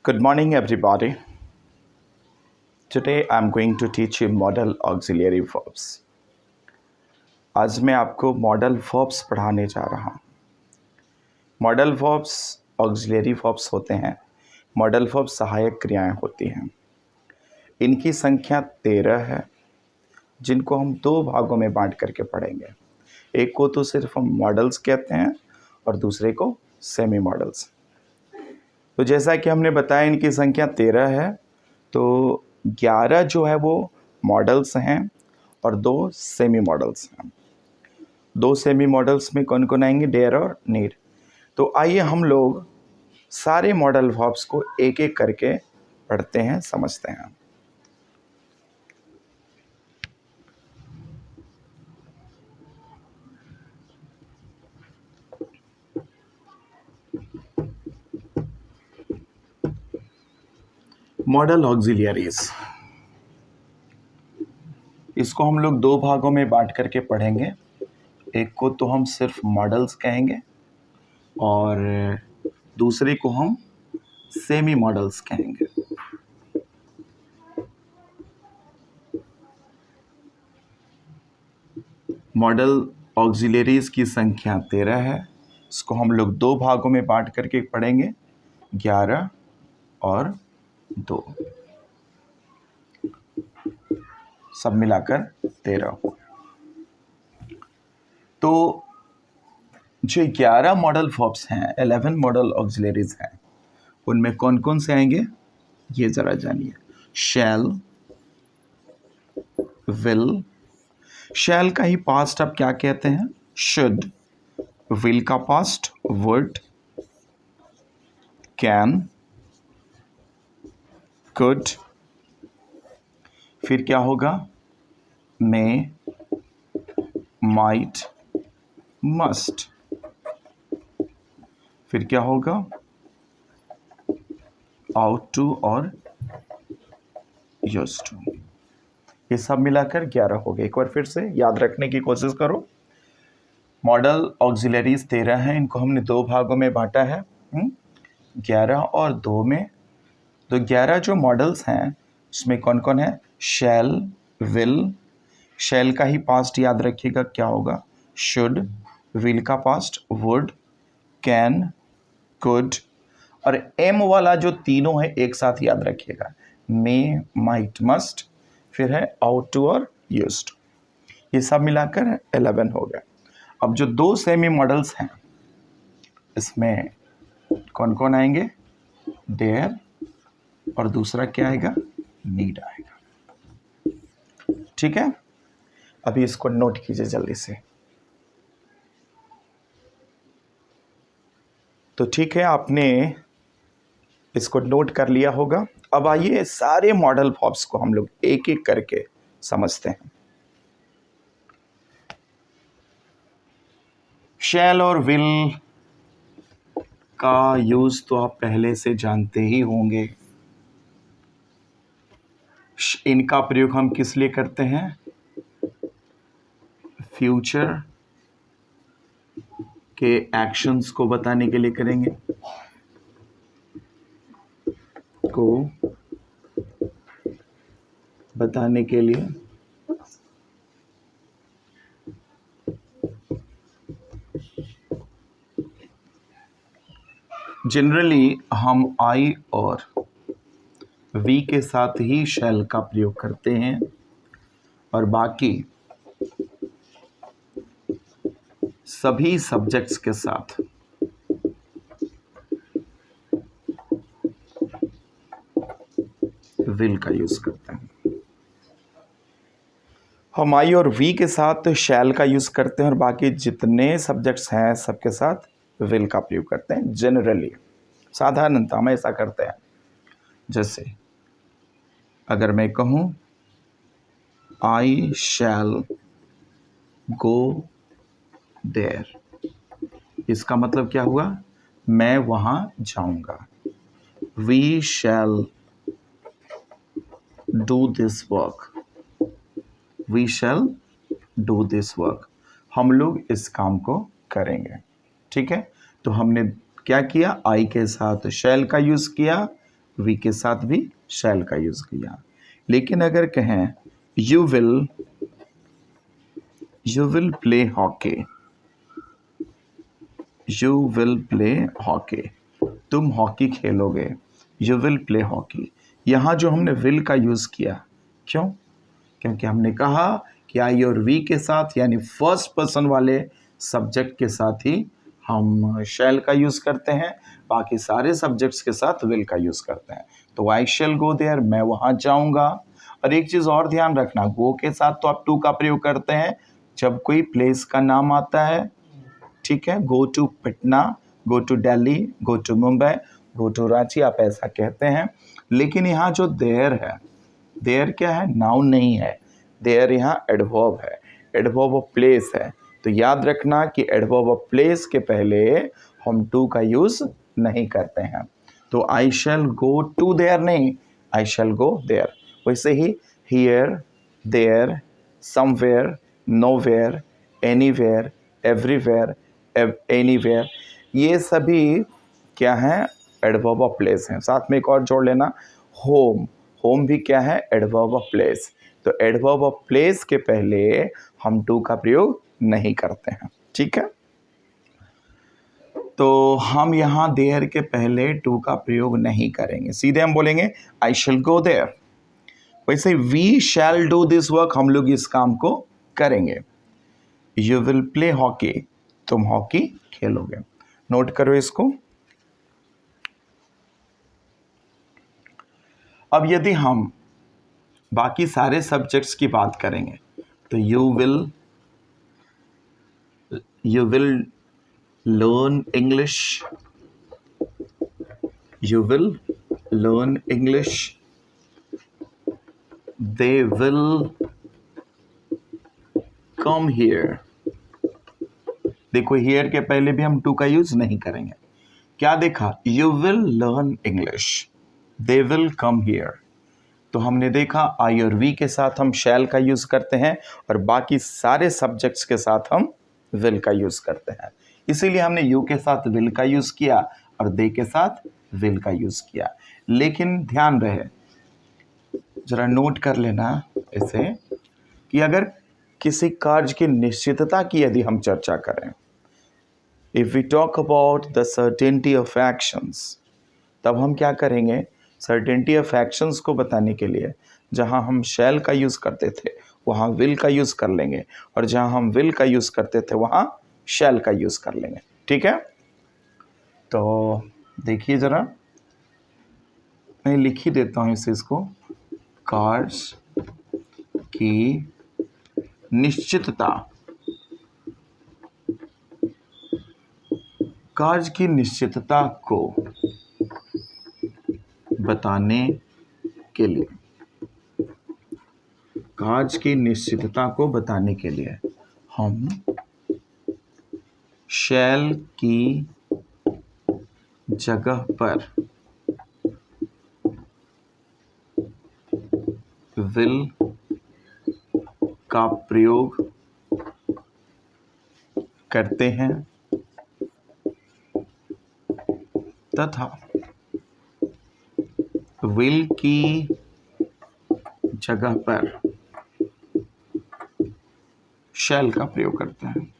Good morning, everybody. Today I'm going to teach you modal auxiliary verbs. आज मैं आपको modal verbs पढ़ाने जा रहा हूँ. मॉडल वर्ब्स ऑक्सिलरी वर्ब्स होते हैं. मॉडल वर्ब्स सहायक क्रियाएं होती हैं. इनकी संख्या 13 है, जिनको हम दो भागों में बांट करके पढ़ेंगे. एक को तो सिर्फ हम मॉडल्स कहते हैं और दूसरे को सेमी मॉडल्स. तो जैसा कि हमने बताया इनकी संख्या 13 है, तो 11 जो है वो मॉडल्स हैं और 2 सेमी मॉडल्स हैं. 2 सेमी मॉडल्स में कौन कौन आएंगे? डेयर और नीड. तो आइए हम लोग सारे मॉडल वर्ब्स को एक एक करके पढ़ते हैं, समझते हैं. मॉडल ऑक्सिलियरीज, इसको हम लोग दो भागों में बांट करके पढ़ेंगे. एक को तो हम सिर्फ मॉडल्स कहेंगे और दूसरे को हम सेमी मॉडल्स कहेंगे. मॉडल ऑक्सिलरीज की संख्या 13 है. इसको हम लोग दो भागों में बांट करके पढ़ेंगे, 11 और 2, सब मिलाकर 13. तो जो 11 मॉडल वर्ब्स हैं, 11 मॉडल ऑक्सिलरीज हैं, उनमें कौन कौन से आएंगे ये ज़रा जानिए. शैल, विल. शैल का ही पास्ट अब क्या कहते हैं? शुड. विल का पास्ट वुड. Can, could. फिर क्या होगा? मे, माइट, मस्ट. फिर क्या होगा? आउट टू और यूज्ड टू. ये सब मिलाकर 11 हो गए. एक बार फिर से याद रखने की कोशिश करो. मॉडल ऑक्सिलरीज 13 हैं, इनको हमने दो भागों में बांटा है, 11 और 2 में. तो 11 जो मॉडल्स हैं उसमें कौन कौन है? शैल, विल. शैल का ही पास्ट याद रखिएगा, क्या होगा? शुड. विल का पास्ट वुड, कैन, कुड. और एम वाला जो तीनों है एक साथ याद रखिएगा, मे, माइट, मस्ट. फिर है आउट टू और यूज्ड. ये सब मिलाकर 11 हो गया. अब जो 2 सेमी मॉडल्स हैं, इसमें कौन कौन आएंगे? डेयर और दूसरा क्या आएगा? नीड आएगा. ठीक है, अभी इसको नोट कीजिए जल्दी से. तो ठीक है, आपने इसको नोट कर लिया होगा. अब आइए सारे मॉडल वर्ब्स को हम लोग एक एक करके समझते हैं. शैल और विल का यूज तो आप पहले से जानते ही होंगे. इनका प्रयोग हम किस लिए करते हैं? फ्यूचर के एक्शंस को बताने के लिए करेंगे, को बताने के लिए. जनरली हम आई और वी के साथ ही शैल का प्रयोग करते हैं और बाकी सभी सब्जेक्ट्स के साथ विल का यूज करते हैं. हम आई और वी के साथ शैल का यूज करते हैं और बाकी जितने सब्जेक्ट्स हैं सबके साथ विल का प्रयोग करते हैं. जनरली, साधारणतः हम ऐसा करते हैं. जैसे अगर मैं कहूँ आई शैल गो देयर, इसका मतलब क्या हुआ? मैं वहाँ जाऊँगा. We shall do this work. We shall do this work. हम लोग इस काम को करेंगे. ठीक है, तो हमने क्या किया? आई के साथ शैल का यूज़ किया, वी के साथ भी शैल का यूज किया। लेकिन अगर कहें you will play hockey, you will play hockey, तुम हॉकी खेलोगे, यू विल प्ले हॉकी। यहाँ जो हमने विल का यूज किया, क्यों? क्योंकि हमने कहा कि आई और वी के साथ यानी फर्स्ट पर्सन वाले सब्जेक्ट के साथ ही हम शैल का यूज करते हैं, बाकी सारे सब्जेक्ट्स के साथ विल का यूज करते हैं। तो आई शैल गो देयर, मैं वहां जाऊंगा। और एक चीज और ध्यान रखना, गो के साथ तो आप टू का प्रयोग करते हैं जब कोई प्लेस का नाम आता है, ठीक है। Go to Patna, go to Delhi, go to Mumbai, go to Ranchi, आप ऐसा कहते हैं। लेकिन यहाँ जो देयर है, देयर क्या है? नाउन नहीं है, देयर यहाँ एडवर्ब है, एडवर्ब ऑफ प्लेस है। तो याद रखना कि एडवर्ब ऑफ प्लेस के पहले हम टू का यूज नहीं करते हैं। तो आई शैल गो टू देयर नहीं, आई शैल गो देयर। वैसे ही here, there, somewhere, nowhere, anywhere, everywhere, anywhere, ये सभी क्या हैं? एडवर्ब ऑफ प्लेस हैं। साथ में एक और जोड़ लेना, होम, होम भी क्या है? Adverb of place. तो एडवर्ब ऑफ प्लेस के पहले हम टू का प्रयोग नहीं करते हैं, ठीक है। तो हम यहाँ देयर के पहले टू का प्रयोग नहीं करेंगे, सीधे हम बोलेंगे आई शैल गो देयर। वैसे we shall do this work, हम लोग इस काम को करेंगे। यू विल प्ले हॉकी, तुम हॉकी खेलोगे। नोट करो इसको। अब यदि हम बाकी सारे सब्जेक्ट्स की बात करेंगे तो you will learn English, you will learn English, they will come here। देखो here के पहले भी हम टू का यूज नहीं करेंगे। क्या देखा? you will learn English, they will come here। तो हमने देखा आई और वी के साथ हम शैल का यूज करते हैं और बाकी सारे सब्जेक्ट्स के साथ हम विल का यूज करते हैं। इसीलिए हमने यू के साथ विल का यूज किया और दे के साथ विल का यूज किया। लेकिन ध्यान रहे, जरा नोट कर लेना इसे, कि अगर किसी कार्य की निश्चितता की यदि हम चर्चा करें, if we talk about the certainty of actions, तब हम क्या करेंगे? सर्टेनिटी ऑफ एक्शंस को बताने के लिए जहां हम शैल का यूज करते थे वहां विल का यूज कर लेंगे, और जहां हम विल का यूज करते थे वहां शैल का यूज कर लेंगे, ठीक है। तो देखिए जरा, मैं लिख ही देता हूं इस चीज को। कार्य की निश्चितता, कार्य की निश्चितता को बताने के लिए, कार्य की निश्चितता को बताने के लिए हम शैल की जगह पर विल का प्रयोग करते हैं तथा विल की जगह पर शैल का प्रयोग करते हैं।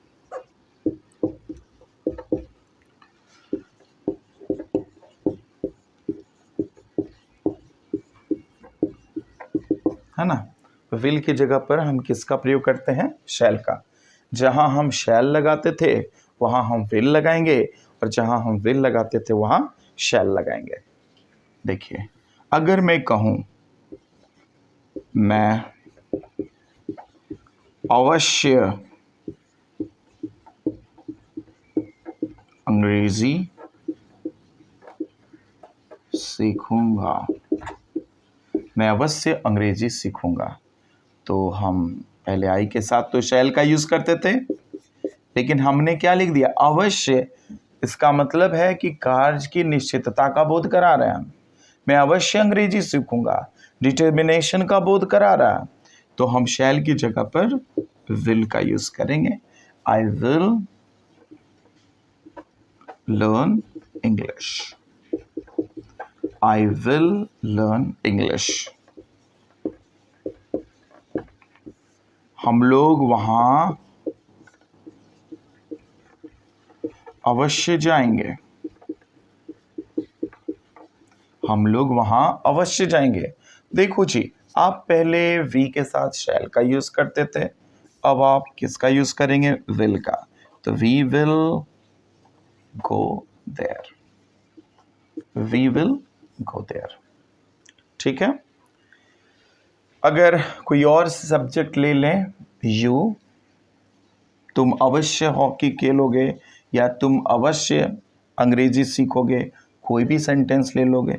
है ना? विल की जगह पर हम किसका प्रयोग करते हैं? शैल का। जहां हम शैल लगाते थे वहां हम विल लगाएंगे, और जहां हम विल लगाते थे वहां शैल लगाएंगे। देखिए, अगर मैं कहूं मैं अवश्य अंग्रेजी सीखूंगा, मैं अवश्य अंग्रेजी सीखूंगा, तो हम पहले आई के साथ तो शैल का यूज करते थे, लेकिन हमने क्या लिख दिया? अवश्य। इसका मतलब है कि कार्य की निश्चितता का बोध करा रहे हैं। मैं अवश्य अंग्रेजी सीखूंगा, डिटर्मिनेशन का बोध करा रहा है, तो हम शैल की जगह पर विल का यूज करेंगे। I will learn English. I will learn English. हम लोग वहां अवश्य जाएंगे। हम लोग वहां अवश्य जाएंगे। देखो जी, आप पहले वी के साथ शैल का यूज करते थे, अब आप किसका यूज करेंगे? विल का। तो we will go there. We will go there. ठीक है। अगर कोई और सब्जेक्ट ले लें, यू, तुम अवश्य हॉकी खेलोगे या तुम अवश्य अंग्रेजी सीखोगे, कोई भी सेंटेंस ले लोगे।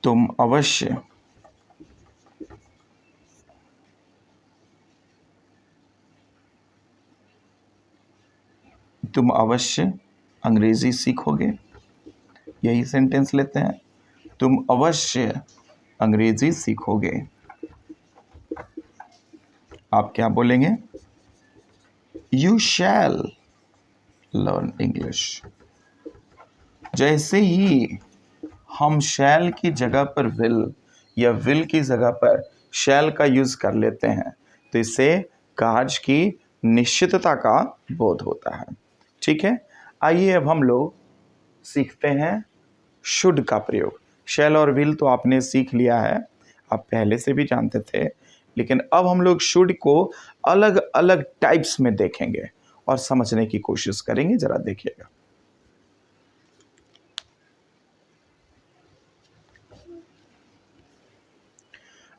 तुम अवश्य अंग्रेजी सीखोगे, यही सेंटेंस लेते हैं। तुम अवश्य अंग्रेजी सीखोगे। आप क्या बोलेंगे? You shall learn English. जैसे ही हम शैल की जगह पर विल या विल की जगह पर शैल का यूज कर लेते हैं, तो इससे कार्य की निश्चितता का बोध होता है। ठीक है। आइए अब हम लोग सीखते हैं शुड का प्रयोग। शैल और विल तो आपने सीख लिया है, आप पहले से भी जानते थे, लेकिन अब हम लोग शुड को अलग अलग टाइप्स में देखेंगे और समझने की कोशिश करेंगे। जरा देखिएगा।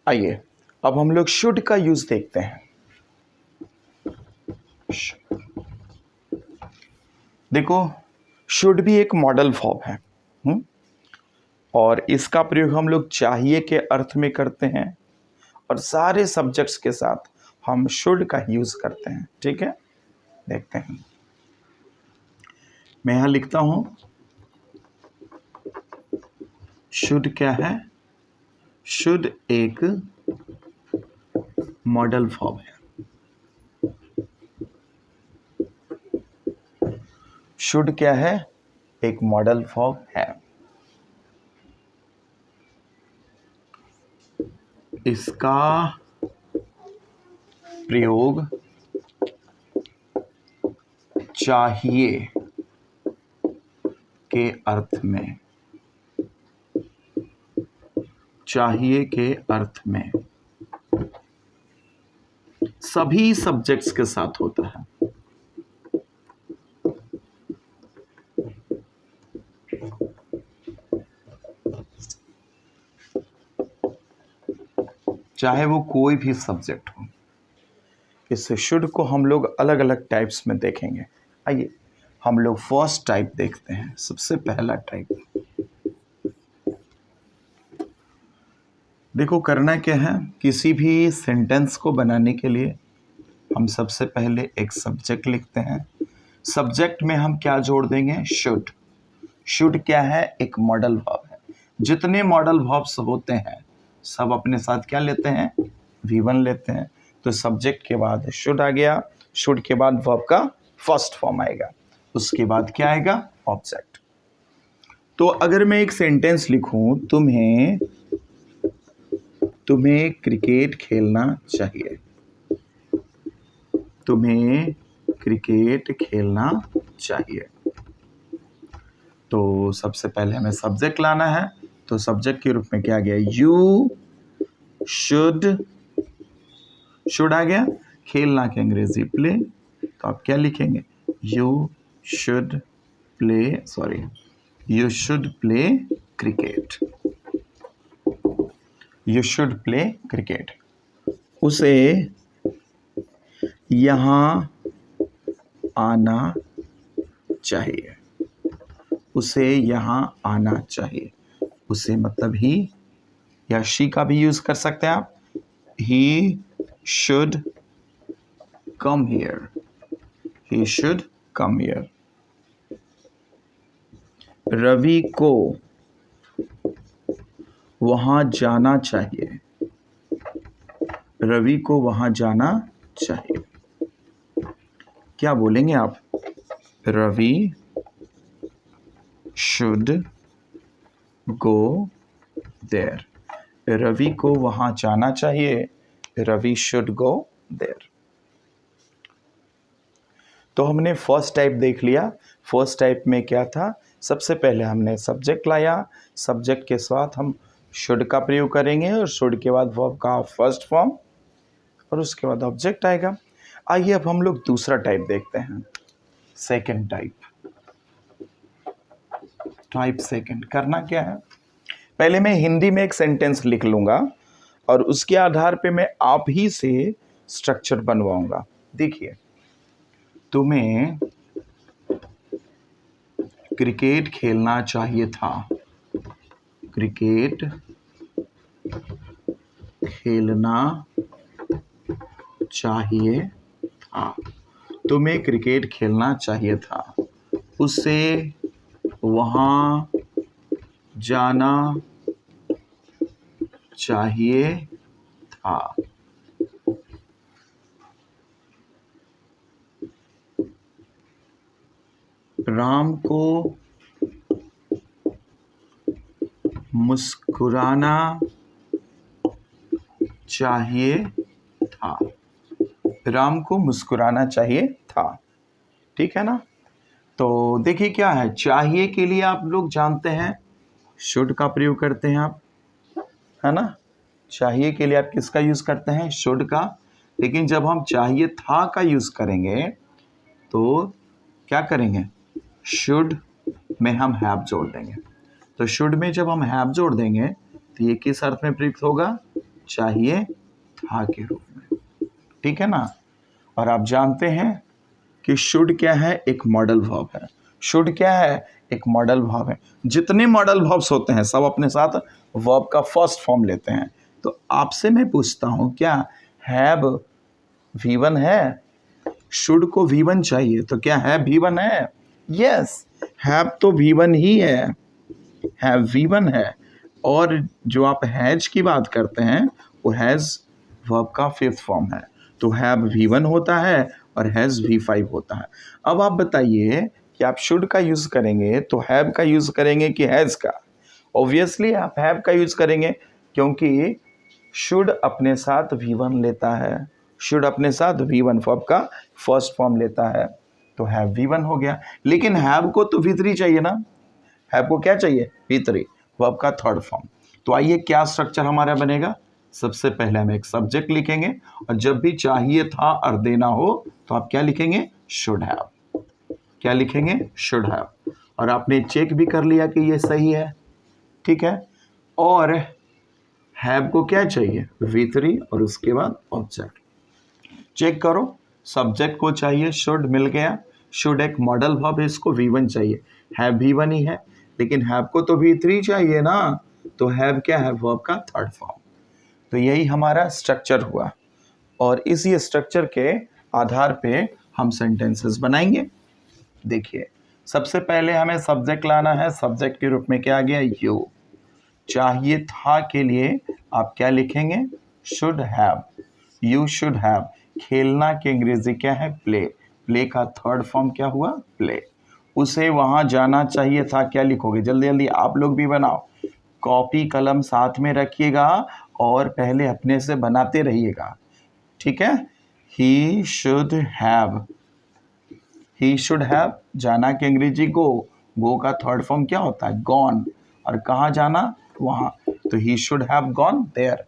आइए अब हम लोग शुड का यूज देखते हैं। देखो, शुड भी एक मॉडल फॉर्म है। और इसका प्रयोग हम लोग चाहिए के अर्थ में करते हैं और सारे सब्जेक्ट्स के साथ हम शुड का यूज करते हैं। ठीक है, देखते हैं। मैं यहां लिखता हूं, शुड क्या है? शुड एक मॉडल फॉर्म है। शुड क्या है? एक मॉडल फॉर्म है। इसका प्रयोग चाहिए के अर्थ में, चाहिए के अर्थ में सभी सब्जेक्ट्स के साथ होता है। चाहे वो कोई भी सब्जेक्ट हो। इस शुड को हम लोग अलग अलग टाइप्स में देखेंगे। आइए हम लोग फर्स्ट टाइप देखते हैं। सबसे पहला टाइप, देखो करना क्या है, किसी भी सेंटेंस को बनाने के लिए हम सबसे पहले एक सब्जेक्ट लिखते हैं। सब्जेक्ट में हम क्या जोड़ देंगे? शुड। शुड क्या है? एक मॉडल वर्ब है। जितने मॉडल वर्ब्स होते हैं सब अपने साथ क्या लेते हैं? V1 लेते हैं। तो सब्जेक्ट के बाद शुड आ गया, शुड के बाद वर्ब का फर्स्ट फॉर्म आएगा, उसके बाद क्या आएगा? ऑब्जेक्ट। तो अगर मैं एक सेंटेंस लिखूं, तुम्हें क्रिकेट खेलना चाहिए। तुम्हें क्रिकेट खेलना चाहिए। तो सबसे पहले हमें सब्जेक्ट लाना है, तो सब्जेक्ट के रूप में क्या आ गया? You should. शुड आ गया। खेलना के अंग्रेजी प्ले, तो आप क्या लिखेंगे? You should play cricket. You should play cricket. उसे यहां आना चाहिए। उसे यहां आना चाहिए। उसे मतलब ही या शी का भी यूज कर सकते हैं आप। He should come here. He should come here. Ravi को वहां जाना चाहिए। रवि को वहां जाना चाहिए। क्या बोलेंगे आप? Ravi should go there, Ravi को वहां जाना चाहिए, रवि शुड गो देयर। तो हमने फर्स्ट टाइप देख लिया। फर्स्ट टाइप में क्या था, सबसे पहले हमने सब्जेक्ट लाया, सब्जेक्ट के साथ हम शुड का प्रयोग करेंगे और शुड के बाद वर्ब का फर्स्ट फॉर्म और उसके बाद ऑब्जेक्ट आएगा। आइए अब हम लोग दूसरा टाइप देखते हैं, सेकंड टाइप। टाइप सेकंड करना क्या है, पहले मैं हिंदी में एक सेंटेंस लिख लूंगा और उसके आधार पे मैं आप ही से स्ट्रक्चर बनवाऊंगा। देखिए, तुम्हें क्रिकेट खेलना चाहिए था, क्रिकेट खेलना चाहिए था, तुम्हें क्रिकेट खेलना चाहिए था, उसे वहां जाना चाहिए था। राम को मुस्कुराना चाहिए था, राम को मुस्कुराना चाहिए था। ठीक है ना। तो देखिए क्या है, चाहिए के लिए आप लोग जानते हैं शुड का प्रयोग करते हैं आप, है ना। चाहिए के लिए आप किसका यूज करते हैं, शुड का। लेकिन जब हम चाहिए था का यूज करेंगे तो क्या करेंगे, शुड में हम हैव जोड़ देंगे। तो शुड में जब हम हैव जोड़ देंगे तो ये किस अर्थ में प्रयुक्त होगा, चाहिए था के रूप में। ठीक है ना। और आप जानते हैं कि शुड क्या है, एक मॉडल वर्ब है। शुड क्या है, एक मॉडल वर्ब है। जितने मॉडल वर्ब्स होते हैं सब अपने साथ वर्ब का फर्स्ट फॉर्म लेते हैं। तो आपसे मैं पूछता हूं, क्या हैव V1 है, शुड को V1 चाहिए, तो क्या हैव V1 है, यस, हैव तो V1 ही है, हैव V1 है। और जो आप हैज की बात करते हैं वो हैज वर्ब का फिफ्थ फॉर्म है। तो हैव V1 होता है और हैज V5 होता है। अब आप बताइए कि आप शुड का यूज करेंगे तो हैव का यूज करेंगे कि हैज का। ऑब्वियसली आप हैव का यूज करेंगे, क्योंकि शुड अपने साथ V1 लेता है, शुड अपने साथ V1 वर्ब का फर्स्ट फॉर्म लेता है, तो हैव V1 हो गया। लेकिन हैव को तो V3 चाहिए ना, हैव को क्या चाहिए, V3 वर्ब का थर्ड फॉर्म। तो आइए क्या स्ट्रक्चर हमारा बनेगा, सबसे पहले हम एक सब्जेक्ट लिखेंगे और जब भी चाहिए था और देना हो तो आप क्या लिखेंगे, शुड हैव। क्या लिखेंगे, शुड हैव। और आपने चेक भी कर लिया कि ये सही है, ठीक है। और हैव को क्या चाहिए, V3 और उसके बाद ऑब्जेक्ट। चेक करो, सब्जेक्ट को चाहिए शुड, मिल गया। शुड एक मॉडल वर्ब है, इसको V1 चाहिए, हैव V1 ही है, लेकिन हैव को तो V3 चाहिए ना, तो हैव क्या है, वर्ब का थर्ड फॉर्म। तो यही हमारा स्ट्रक्चर हुआ और इसी स्ट्रक्चर के आधार पे हम सेंटेंसेस बनाएंगे। देखिए, सबसे पहले हमें सब्जेक्ट लाना है, सब्जेक्ट के रूप में क्या आ गया, यू। चाहिए था के लिए आप क्या लिखेंगे, should have, you should have. खेलना के अंग्रेजी क्या है, प्ले, प्ले का थर्ड फॉर्म क्या हुआ, प्ले। उसे वहां जाना चाहिए था, क्या लिखोगे, जल्दी जल्दी आप लोग भी बनाओ, कॉपी कलम साथ में रखिएगा और पहले अपने से बनाते रहिएगा, ठीक है। ही should have, he should have, जाना के अंग्रेजी गो, गो का थर्ड फॉर्म क्या होता है, गॉन, और कहाँ जाना, वहाँ, तो he should have gone there.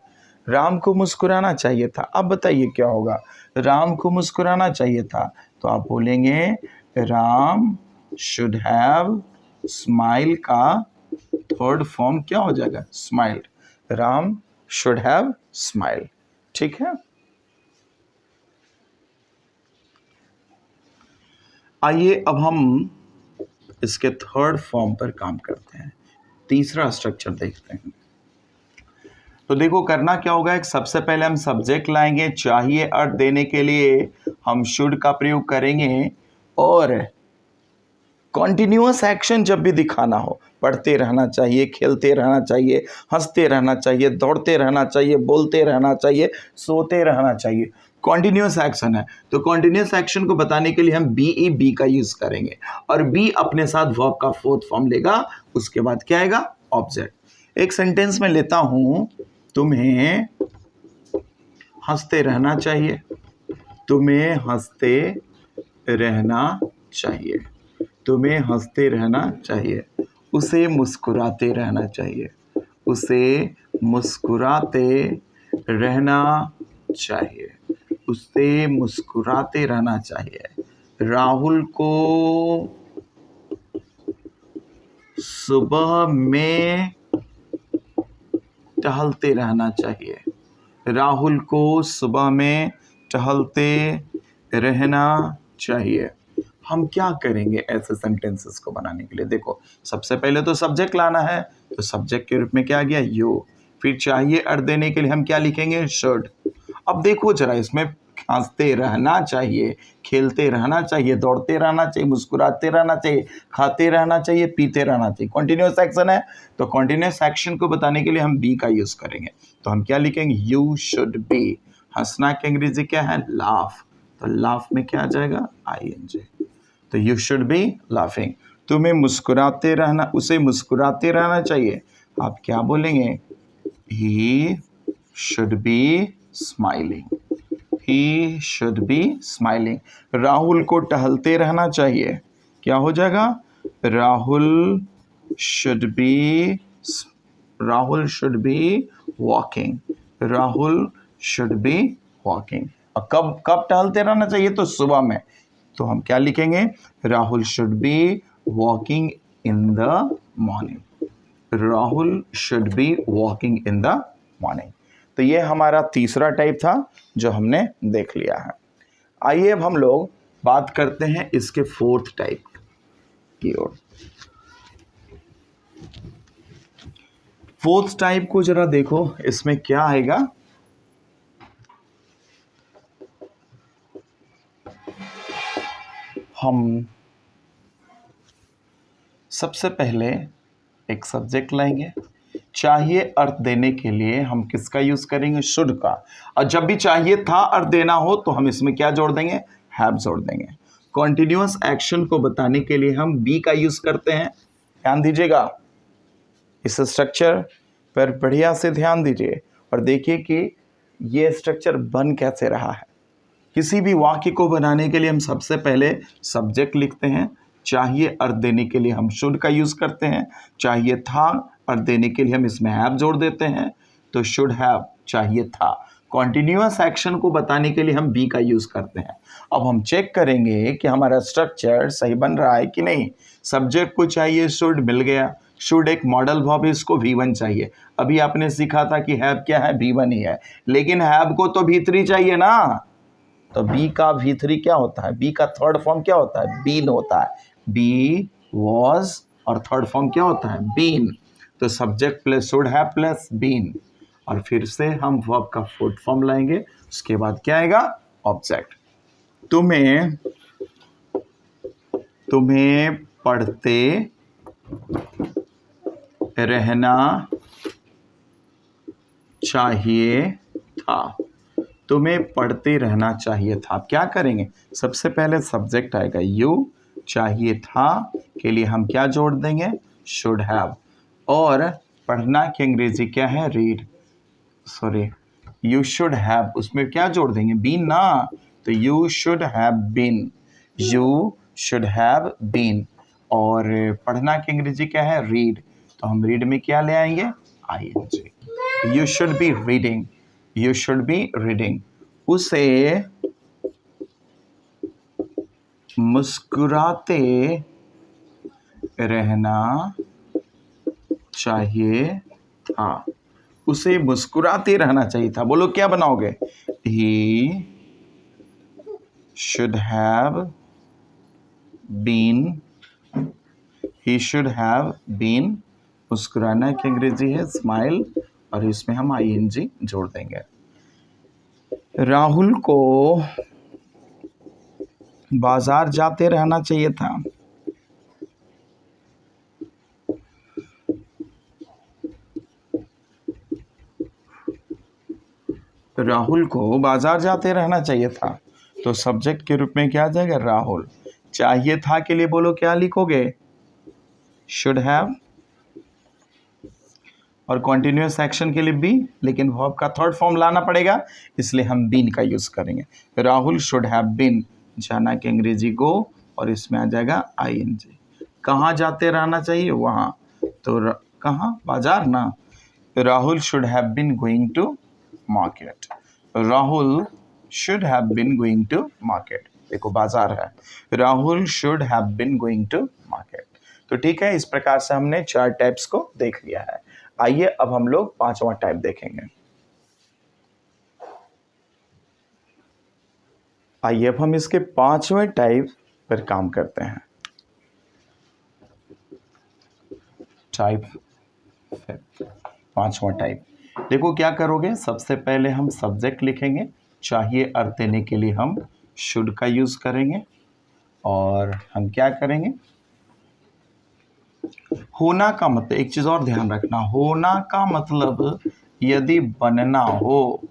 Ram को मुस्कुराना चाहिए था, अब बताइए क्या होगा, राम को मुस्कुराना चाहिए था, तो आप बोलेंगे राम शुड हैव स्माइल का थर्ड फॉर्म क्या हो जाएगा, smile, Ram should have smile, ठीक है। आइए अब हम इसके थर्ड फॉर्म पर काम करते हैं, तीसरा स्ट्रक्चर देखते हैं। तो देखो करना क्या होगा, एक सबसे पहले हम सब्जेक्ट लाएंगे, चाहिए अर्थ देने के लिए हम शुड का प्रयोग करेंगे और कॉन्टिन्यूअस एक्शन जब भी दिखाना हो, पढ़ते रहना चाहिए, खेलते रहना चाहिए, हंसते रहना चाहिए, दौड़ते रहना चाहिए, बोलते रहना चाहिए, सोते रहना चाहिए, कॉन्टिन्यूअस एक्शन है। तो कॉन्टिन्यूअस एक्शन को बताने के लिए हम बी का यूज करेंगे और बी अपने साथ वर्ब का फोर्थ फॉर्म लेगा, उसके बाद क्या आएगा, ऑब्जेक्ट। एक सेंटेंस में लेता हूं, तुम्हें हंसते रहना चाहिए, तुम्हें हंसते रहना चाहिए, तुम्हें हंसते रहना चाहिए, उसे मुस्कुराते रहना चाहिए, उसे मुस्कुराते रहना चाहिए, उसे मुस्कुराते रहना चाहिए। राहुल को सुबह में टहलते रहना चाहिए, राहुल को सुबह में टहलते रहना चाहिए। हम क्या करेंगे ऐसे सेंटेंसेस को बनाने के लिए? देखो, सबसे पहले तो सब्जेक्ट लाना है, तो सब्जेक्ट के रूप में क्या आ गया? यू। फिर चाहिए अर्थ देने के लिए हम क्या लिखेंगे? शुड। अब देखो जरा, इसमें हंसते रहना चाहिए, खेलते रहना चाहिए, दौड़ते रहना चाहिए, मुस्कुराते रहना चाहिए, खाते रहना चाहिए, पीते रहना चाहिए। कॉन्टिन्यूअस एक्शन है, तो कॉन्टिन्यूअस एक्शन को बताने के लिए हम बी का यूज करेंगे। तो हम क्या लिखेंगे? You should be. हंसना की अंग्रेजी क्या है? लाफ। तो लाफ में क्या आ जाएगा? ING। तो यू शुड बी लाफिंग। तुम्हें मुस्कुराते रहना, उसे मुस्कुराते रहना चाहिए। आप क्या बोलेंगे? He should B smiling, he should B smiling. Rahul को टहलते रहना चाहिए, क्या हो जाएगा? Rahul should be, Rahul should be walking, Rahul should be walking. और कब कब टहलते रहना चाहिए? तो सुबह में। तो हम क्या लिखेंगे? Rahul should be walking in the morning, Rahul should be walking in the morning. तो ये हमारा तीसरा टाइप था जो हमने देख लिया है। आइए अब हम लोग बात करते हैं इसके फोर्थ टाइप की ओर। फोर्थ टाइप को जरा देखो, इसमें क्या आएगा? हम सबसे पहले एक सब्जेक्ट लाएंगे, चाहिए अर्थ देने के लिए हम किसका यूज करेंगे? शुड का। और जब भी चाहिए था अर्थ देना हो तो हम इसमें क्या जोड़ देंगे? हैव जोड़ देंगे। कॉन्टिन्यूअस एक्शन को बताने के लिए हम बी का यूज करते हैं। ध्यान दीजिएगा, इस स्ट्रक्चर पर बढ़िया से ध्यान दीजिए और देखिए कि ये स्ट्रक्चर बन कैसे रहा है। किसी भी वाक्य को बनाने के लिए हम सबसे पहले सब्जेक्ट लिखते हैं, चाहिए अर्थ देने के लिए हम शुड का यूज करते हैं, चाहिए था अर्थ देने के लिए हम इसमें हैव जोड़ देते हैं, तो शुड हैव, चाहिए था। कॉन्टिन्यूअस एक्शन को बताने के लिए हम बी का यूज करते हैं। अब हम चेक करेंगे कि हमारा स्ट्रक्चर सही बन रहा है कि नहीं। सब्जेक्ट को चाहिए शुड, मिल गया। शुड एक मॉडल वर्ब है, इसको V1 चाहिए। अभी आपने सीखा था कि हैव क्या है? V1 ही है, लेकिन हैव को तो V3 चाहिए ना। तो बी का V3 क्या होता है? बी का थर्ड फॉर्म क्या होता है? बीन होता है। बी वॉज और थर्ड फॉर्म क्या होता है? बीन। तो subject plus should have plus been, और फिर से हम वर्ब का फोर्थ फॉर्म लाएंगे। उसके बाद क्या आएगा? ऑब्जेक्ट। तुम्हें पढ़ते रहना चाहिए था, तुम्हें पढ़ते रहना चाहिए था। आप क्या करेंगे? सबसे पहले सब्जेक्ट आएगा यू, चाहिए था के लिए हम क्या जोड़ देंगे? Should have. और पढ़ना की अंग्रेजी क्या है? Read. Sorry, you should have, उसमें क्या जोड़ देंगे? बीन ना। तो you should have been, you should have been. और पढ़ना की अंग्रेजी क्या है? रीड। तो हम रीड में क्या ले आएंगे? ING। You should be reading, you should be reading. उसे मुस्कुराते रहना चाहिए था, उसे मुस्कुराते रहना चाहिए था। बोलो क्या बनाओगे? He should have been, he should have been. मुस्कुराना की अंग्रेजी है स्माइल, और इसमें हम ING जोड़ देंगे। राहुल को बाजार जाते रहना चाहिए था, राहुल को बाजार जाते रहना चाहिए था। तो सब्जेक्ट के रूप में क्या आ जाएगा? राहुल। चाहिए था के लिए बोलो क्या लिखोगे? Should have. और कॉन्टिन्यूस एक्शन के लिए बी, लेकिन वर्ब का थर्ड फॉर्म लाना पड़ेगा, इसलिए हम बीन का यूज़ करेंगे। राहुल शुड हैव बीन, जाना कि अंग्रेजी गो, और इसमें आ जाएगा ING। कहाँ जाते रहना चाहिए, वहाँ, तो कहाँ, बाजार ना। Rahul should have been going to market. Rahul should have been going to market, देखो बाजार है, Rahul should have been going to market. तो ठीक है, इस प्रकार से हमने 4 टाइप्स को देख लिया है। आइए अब हम लोग 5वां टाइप देखेंगे। आइए अब हम इसके 5वें टाइप पर काम करते हैं। टाइप 5वां टाइप, देखो क्या करोगे, सबसे पहले हम सब्जेक्ट लिखेंगे, चाहिए अर्थ देने के लिए हम शुड का यूज करेंगे, और हम क्या करेंगे, होना का मतलब, एक चीज और ध्यान रखना, होना का मतलब यदि बनना हो,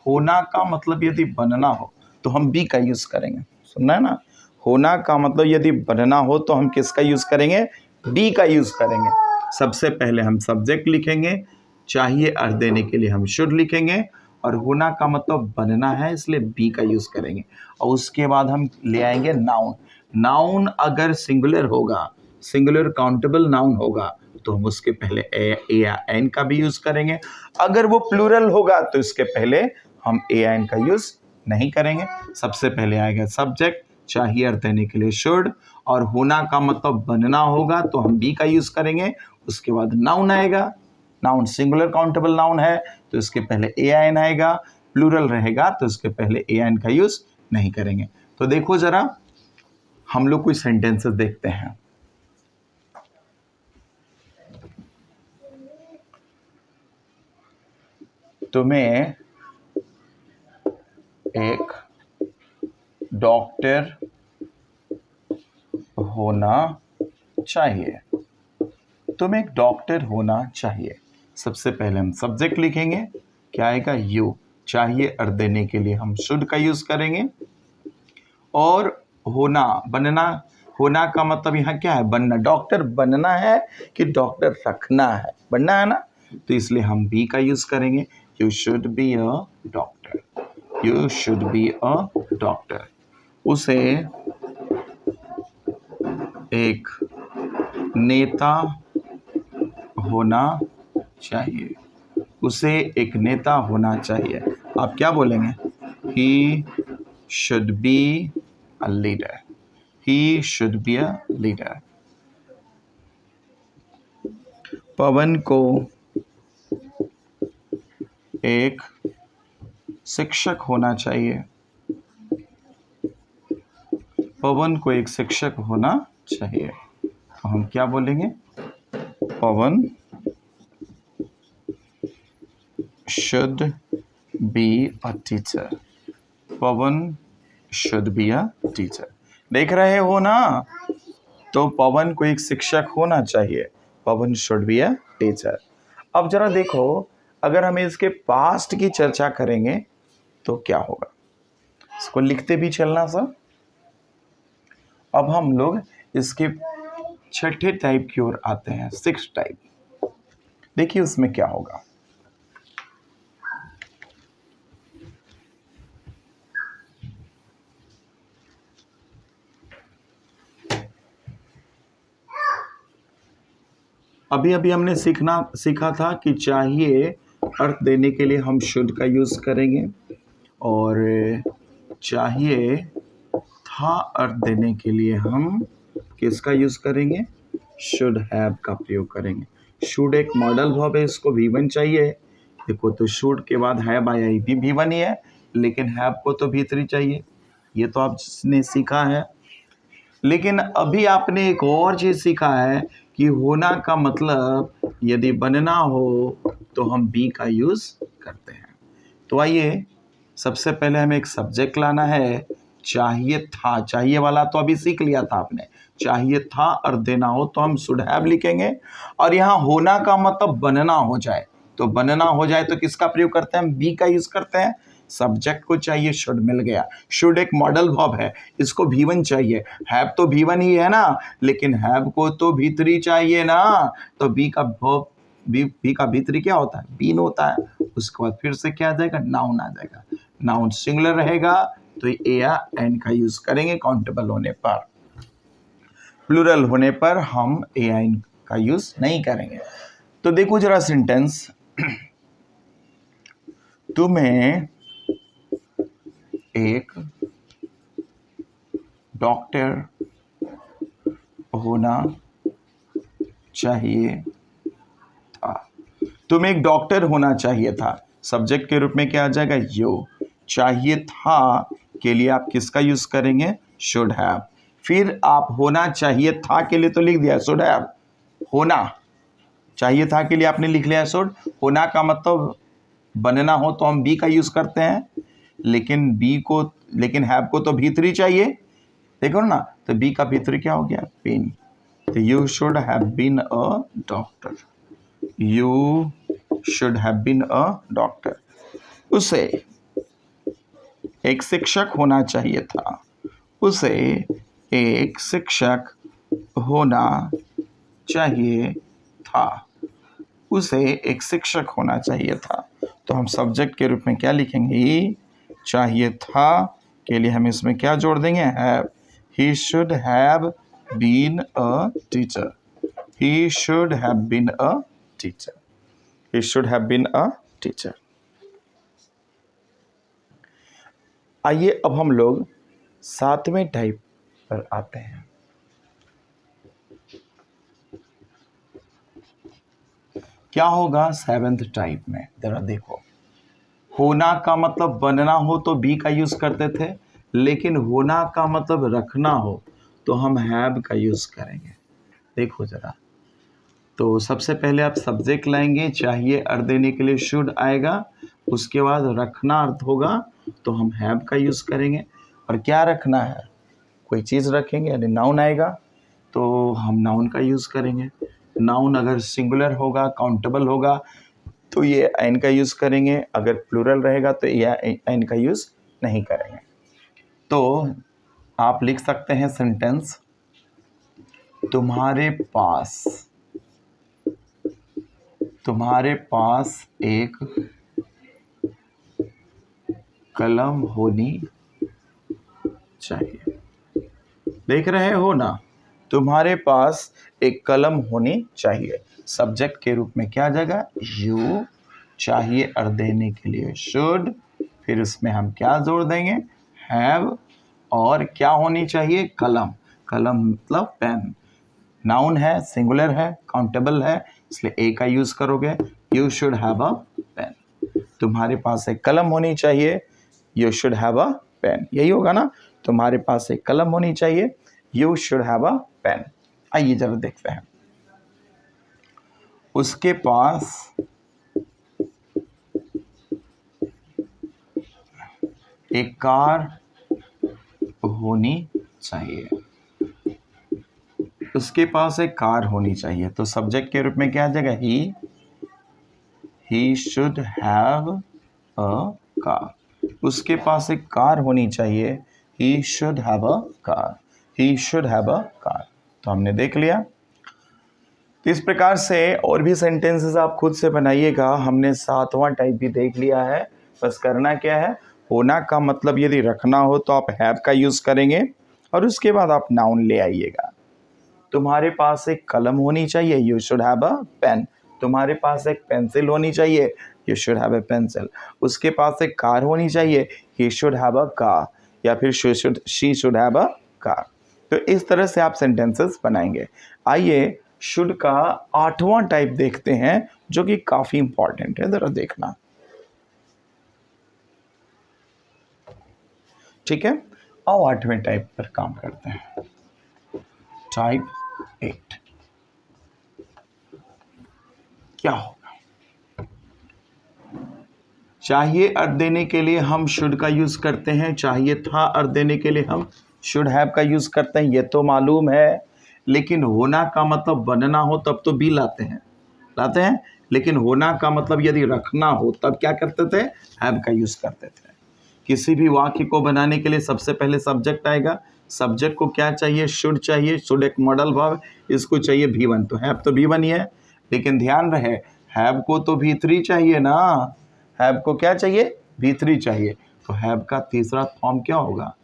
होना का मतलब यदि बनना हो तो हम बी का यूज करेंगे, सुनना है ना, होना का मतलब यदि बनना हो तो हम किसका यूज करेंगे, बी का यूज करेंगे। सबसे पहले हम सब्जेक्ट लिखेंगे, चाहिए अर्थ देने के लिए हम शुड लिखेंगे, और होना का मतलब बनना है इसलिए बी का यूज करेंगे, और उसके बाद हम ले आएंगे नाउन। नाउन अगर सिंगुलर होगा, सिंगुलर काउंटेबल नाउन होगा, तो हम उसके पहले ए या एन का भी यूज करेंगे। अगर वो प्लूरल होगा तो इसके पहले हम ए एन का यूज नहीं करेंगे। सबसे पहले आएगा सब्जेक्ट, चाहिए अर्थ देने के लिए शुड, और होना का मतलब बनना होगा तो हम बी का यूज करेंगे। उसके बाद नाउन आएगा, नाउन सिंगुलर काउंटेबल नाउन है तो इसके पहले ए एन आएगा, प्लूरल रहेगा तो इसके पहले ए एन का यूज नहीं करेंगे। तो देखो जरा, हम लोग कुछ सेंटेंसेस देखते हैं। तुम्हें एक डॉक्टर होना चाहिए, तुम्हें एक डॉक्टर होना चाहिए। सबसे पहले हम सब्जेक्ट लिखेंगे, क्या आएगा, यू, चाहिए अर्थ देने के लिए हम शुड का यूज करेंगे, और होना, बनना, होना का मतलब यहाँ क्या है, बनना, डॉक्टर बनना है कि डॉक्टर रखना है, बनना है ना, तो इसलिए हम बी का यूज करेंगे, you should be a doctor, you should be a doctor. उसे एक नेता होना चाहिए, उसे एक नेता होना चाहिए। आप क्या बोलेंगे, he should be a leader, he should be a leader. Pawan को एक शिक्षक होना चाहिए, पवन को एक शिक्षक होना चाहिए, तो हम क्या बोलेंगे, पवन should be a teacher, Pawan should be a teacher। देख रहे हो ना, तो पवन को एक शिक्षक होना चाहिए, पवन should be a teacher। अब जरा देखो, अगर हम इसके पास्ट की चर्चा करेंगे तो क्या होगा, इसको लिखते भी चलना सर। अब हम लोग इसके 6ठे टाइप की ओर आते हैं, 6th टाइप। देखिए उसमें क्या होगा, अभी अभी हमने सीखा था कि चाहिए अर्थ देने के लिए हम शुड का यूज करेंगे, और चाहिए था अर्थ देने के लिए हम किसका यूज करेंगे, शुड हैव का प्रयोग करेंगे। शुड एक मॉडल वर्ब है, इसको V1 चाहिए। देखो तो शुड के बाद हैव आया, भी V1 ही है, लेकिन हैव को तो V3 चाहिए, ये तो आपने सीखा है। लेकिन अभी आपने एक और चीज सीखा है कि होना का मतलब यदि बनना हो तो हम बी का यूज करते हैं। तो आइए, सबसे पहले हमें एक सब्जेक्ट लाना है, चाहिए था, चाहिए वाला तो अभी सीख लिया था आपने, चाहिए था अर्थ देना हो तो हम शुड हैव लिखेंगे, और यहाँ होना का मतलब बनना हो जाए, तो बनना हो जाए तो किसका प्रयोग करते हैं, हम बी का यूज करते हैं। सब्जेक्ट को चाहिए शुड, मिल गया, शुड एक मॉडल वर्ब है, इसको V1 चाहिए, हैव तो V1 ही है ना, लेकिन हैव को तो V3 चाहिए ना, तो बी का वर्ब बी का भीतरी क्या होता है, बीन होता है। उसके बाद फिर से क्या आ जाएगा, नाउन आ जाएगा। नाउन सिंगुलर रहेगा तो ए या एन का यूज करेंगे काउंटेबल होने पर, प्लूरल होने पर हम ए या एन का यूज नहीं करेंगे। तो देखो जरा सेंटेंस, तुम्हें एक डॉक्टर होना चाहिए था। तुम्हें एक डॉक्टर होना चाहिए था, सब्जेक्ट के रूप में क्या आ जाएगा, यू। चाहिए था के लिए आप किसका यूज करेंगे, शुड हैव। फिर आप होना चाहिए था के लिए तो लिख दिया शुड हैव, होना चाहिए था के लिए आपने लिख लिया शुड। होना का मतलब बनना हो तो हम बी का यूज करते हैं, लेकिन हैव को तो भीतरी चाहिए, देखो ना, तो बी का भीतरी क्या हो गया, बीन। तो you should have been a doctor, you should have been a doctor. उसे एक शिक्षक होना चाहिए था, उसे एक शिक्षक होना चाहिए था, उसे एक शिक्षक होना चाहिए था। तो हम सब्जेक्ट के रूप में क्या लिखेंगे, चाहिए था के लिए हम इसमें क्या जोड़ देंगे, have. He should have been a teacher, he should have been a teacher, he should have been a teacher. आइए अब हम लोग 7वें टाइप पर आते हैं। क्या होगा 7th टाइप में, जरा देखो। होना का मतलब बनना हो तो बी का यूज करते थे, लेकिन होना का मतलब रखना हो तो हम हैव का यूज करेंगे। देखो जरा, तो सबसे पहले आप सब्जेक्ट लाएंगे, चाहिए अर्थ देने के लिए शुड आएगा, उसके बाद रखना अर्थ होगा तो हम हैव का यूज करेंगे। और क्या रखना है, कोई चीज़ रखेंगे यानी नाउन आएगा तो हम नाउन का यूज करेंगे। नाउन अगर सिंगुलर होगा, काउंटेबल होगा तो ये एन का यूज करेंगे, अगर प्लूरल रहेगा तो ये एन का यूज नहीं करेंगे। तो आप लिख सकते हैं सेंटेंस, तुम्हारे पास एक कलम होनी चाहिए। देख रहे हो ना, तुम्हारे पास एक कलम होनी चाहिए। सब्जेक्ट के रूप में क्या आ जाएगा, यू। चाहिए अर्थ देने के लिए शुड, फिर उसमें हम क्या जोड़ देंगे, हैव। और क्या होनी चाहिए, कलम। कलम मतलब पेन। नाउन है, सिंगुलर है, काउंटेबल है, इसलिए ए का यूज करोगे, you should have a pen. तुम्हारे पास एक कलम होनी चाहिए, you should have a pen, यही होगा ना। तुम्हारे पास एक कलम होनी चाहिए, you should have a pen. आइए जरा देखते हैं, उसके पास एक कार होनी चाहिए, उसके पास एक कार होनी चाहिए। तो सब्जेक्ट के रूप में क्या आ जाएगा, ही शुड हैव अ कार। उसके पास एक कार होनी चाहिए, he should have a car, he should have a car. तो हमने देख लिया। तो इस प्रकार से और भी सेंटेंसेस आप खुद से बनाइएगा। हमने 7वां टाइप भी देख लिया है। बस करना क्या है, होना का मतलब यदि रखना हो तो आप हैव का यूज करेंगे और उसके बाद आप नाउन ले आइएगा। तुम्हारे पास एक कलम होनी चाहिए, you should have a pen. तुम्हारे पास एक पेंसिल होनी चाहिए, you should have a pencil. उसके पास एक कार होनी चाहिए, he should have a car, या फिर she should have a car. तो इस तरह से आप सेंटेंसेस बनाएंगे। आइए शुड का 8वां टाइप देखते हैं, जो कि काफी इंपॉर्टेंट है, जरा देखना। ठीक है, आओ 8वें टाइप पर काम करते हैं। टाइप 8 क्या होगा, चाहिए अर्थ देने के लिए हम शुड का यूज करते हैं, चाहिए था अर्थ देने के लिए हम शुड हैव का यूज करते हैं, ये तो मालूम है। लेकिन होना का मतलब बनना हो तब तो बी लाते हैं, लेकिन होना का मतलब यदि रखना हो तब क्या करते थे, हैव का यूज करते थे। किसी भी वाक्य को बनाने के लिए सबसे पहले सब्जेक्ट आएगा। सब्जेक्ट को क्या चाहिए, शुड चाहिए, शुड एक मॉडल वर्ब, इसको चाहिए भी1, तो हैव तो भी1 ही है। लेकिन ध्यान रहे, हैव को तो V3 चाहिए ना, हैव को क्या चाहिए, V3 चाहिए, तो हैव का तीसरा फॉर्म क्या होगा,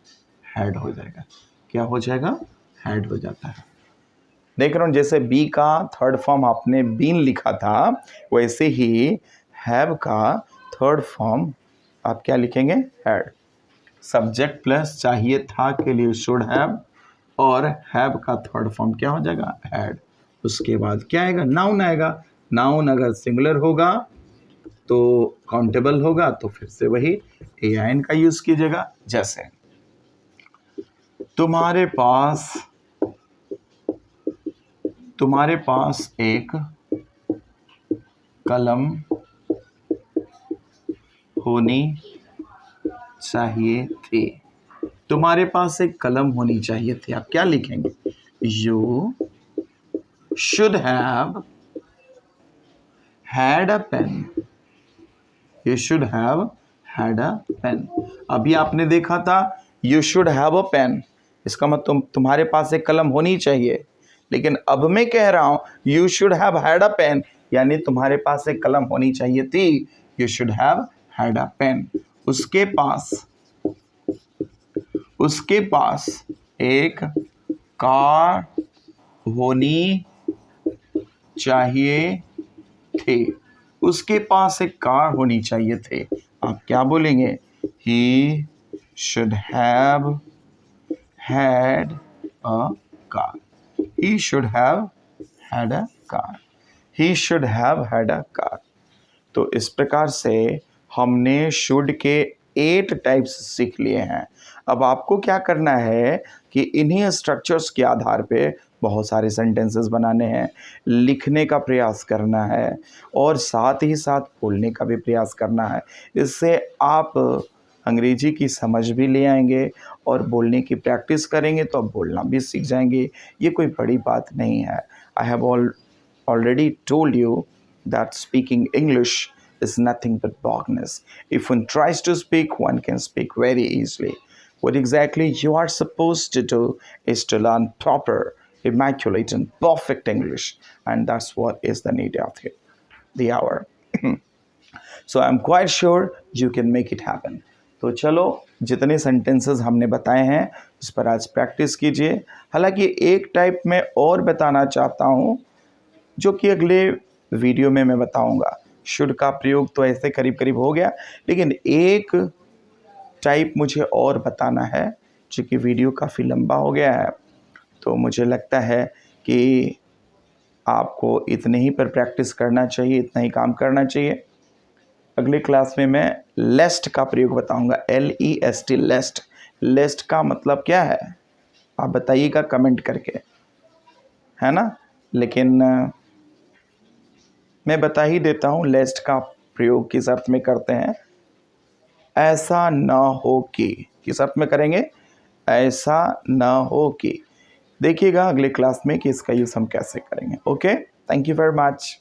हैड हो जाएगा। क्या हो जाएगा, हैड हो जाता है। देख रहे हो, जैसे बी का थर्ड फॉर्म आपने बीन लिखा था, वैसे ही हैव का थर्ड फॉर्म आप क्या लिखेंगे, हैड। सब्जेक्ट प्लस चाहिए था के लिए शुड हैव, और हैव का थर्ड फॉर्म क्या हो जाएगा, हैड। उसके बाद क्या आएगा, नाउन आएगा। नाउन अगर सिंगुलर होगा तो काउंटेबल होगा, तो फिर से वही एआईएन का यूज कीजिएगा। जैसे तुम्हारे पास एक कलम होनी चाहिए थी। तुम्हारे पास एक कलम होनी चाहिए थी, आप क्या लिखेंगे, you should have had a pen. You should have had a pen. अभी आपने देखा था you should have a pen, इसका मतलब तुम्हारे पास एक कलम होनी चाहिए, लेकिन अब मैं कह रहा हूं you should have had a pen, यानी तुम्हारे पास एक कलम होनी चाहिए थी। You should have had a pen. उसके पास एक कार होनी चाहिए थे। उसके पास एक कार होनी चाहिए थे, आप क्या बोलेंगे, he should have had a car. He should have had a car. He should have had a car. तो इस प्रकार से हमने शुड के 8 टाइप्स सीख लिए हैं। अब आपको क्या करना है कि इन्हीं स्ट्रक्चर्स के आधार पे बहुत सारे सेंटेंसेस बनाने हैं, लिखने का प्रयास करना है, और साथ ही साथ बोलने का भी प्रयास करना है। इससे आप अंग्रेजी की समझ भी ले आएंगे, और बोलने की प्रैक्टिस करेंगे तो आप बोलना भी सीख जाएंगे। ये कोई बड़ी बात नहीं है। I have already told you that speaking English is nothing but bogness. If one tries to speak, one can speak very easily. What exactly you are supposed to do is to learn proper, immaculate, and perfect English, and that's what is the need of the hour. So I'm quite sure you can make it happen. तो चलो, जितने sentences हमने बताए हैं उस पर आज practice कीजिए। हालांकि एक टाइप में और बताना चाहता हूँ, जो कि अगले वीडियो में मैं बताऊंगा। शुड का प्रयोग तो ऐसे करीब करीब हो गया, लेकिन एक टाइप मुझे और बताना है, क्योंकि वीडियो काफ़ी लंबा हो गया है, तो मुझे लगता है कि आपको इतने ही पर प्रैक्टिस करना चाहिए, इतना ही काम करना चाहिए। अगले क्लास में मैं लेस्ट का प्रयोग बताऊंगा, LEST, लेस्ट। लेस्ट का मतलब क्या है आप बताइएगा कमेंट करके, है ना। लेकिन मैं बता ही देता हूँ लेस्ट का प्रयोग किस अर्थ में करते हैं। ऐसा ना हो कि, किस अर्थ में करेंगे, ऐसा ना हो कि। देखिएगा अगले क्लास में कि इसका यूज़ हम कैसे करेंगे। Okay, thank you very much.